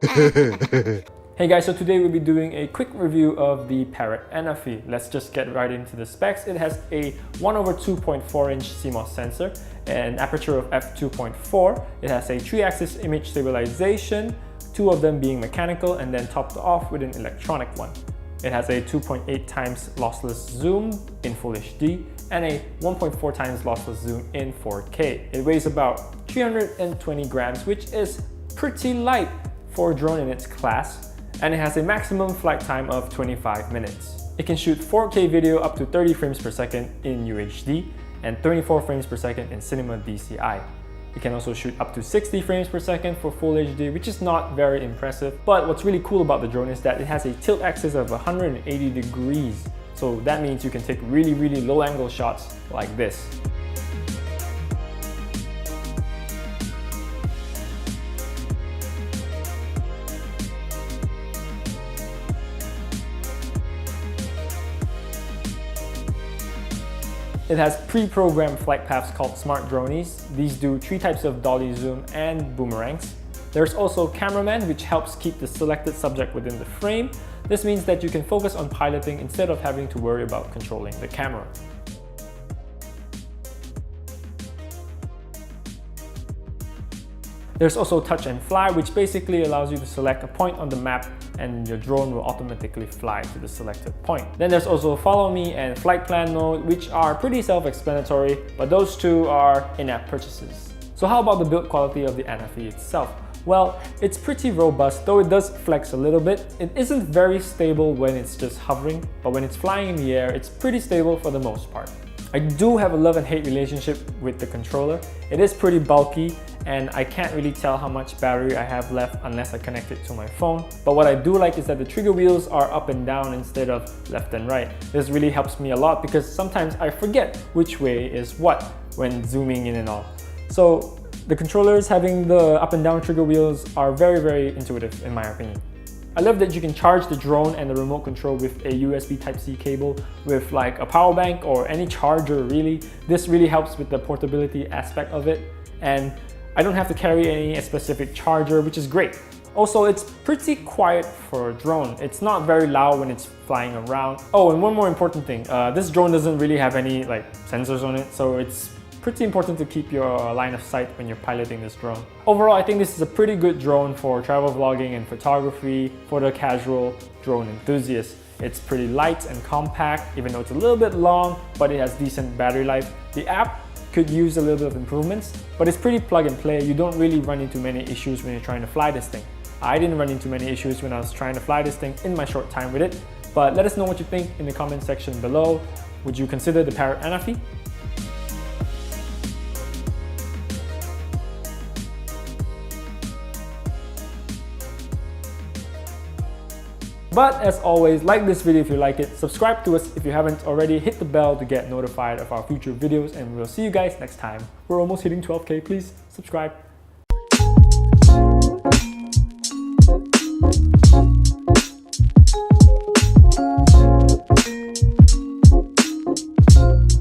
Hey guys, so today we'll be doing a quick review of the Parrot Anafi. Let's just get right into the specs. It has a 1/2.4-inch CMOS sensor, an aperture of f2.4. It has a 3-axis image stabilization, 2 of them being mechanical and then topped off with an electronic one. It has a 2.8 times lossless zoom in Full HD and a 1.4 times lossless zoom in 4K. It weighs about 320 grams, which is pretty light for a drone in its class, and it has a maximum flight time of 25 minutes. It can shoot 4K video up to 30 frames per second in UHD and 24 frames per second in Cinema DCI. It can also shoot up to 60 frames per second for Full HD, which is not very impressive. But what's really cool about the drone is that it has a tilt axis of 180 degrees. So that means you can take really low angle shots like this. It has pre-programmed flight paths called Smart Dronies. These do 3 types of dolly zoom and boomerangs. There's also Cameraman, which helps keep the selected subject within the frame. This means that you can focus on piloting instead of having to worry about controlling the camera. There's also Touch and Fly, which basically allows you to select a point on the map and your drone will automatically fly to the selected point. Then there's also Follow Me and Flight Plan mode, which are pretty self-explanatory, but those two are in-app purchases. So how about the build quality of the Anafi itself? Well, it's pretty robust, though it does flex a little bit. It isn't very stable when it's just hovering, but when it's flying in the air, it's pretty stable for the most part. I do have a love and hate relationship with the controller. It is pretty bulky and I can't really tell how much battery I have left unless I connect it to my phone. But what I do like is that the trigger wheels are up and down instead of left and right. This really helps me a lot because sometimes I forget which way is what when zooming in and all. So the controllers having the up and down trigger wheels are very intuitive in my opinion. I love that you can charge the drone and the remote control with a USB Type-C cable with like a power bank or any charger really. This really helps with the portability aspect of it, and I don't have to carry any specific charger, which is great. Also, it's pretty quiet for a drone. It's not very loud when it's flying around. Oh, and one more important thing. This drone doesn't really have any sensors on it, so it's pretty important to keep your line of sight when you're piloting this drone. Overall, I think this is a pretty good drone for travel vlogging and photography for the casual drone enthusiast. It's pretty light and compact, even though it's a little bit long, but it has decent battery life. The app could use a little bit of improvements, but it's pretty plug and play. You don't really run into many issues when you're trying to fly this thing. I didn't run into many issues when I was trying to fly this thing in my short time with it, but let us know what you think in the comment section below. Would you consider the Parrot Anafi? But as always, like this video if you like it, subscribe to us if you haven't already, hit the bell to get notified of our future videos, and we'll see you guys next time. We're almost hitting 12K, please subscribe.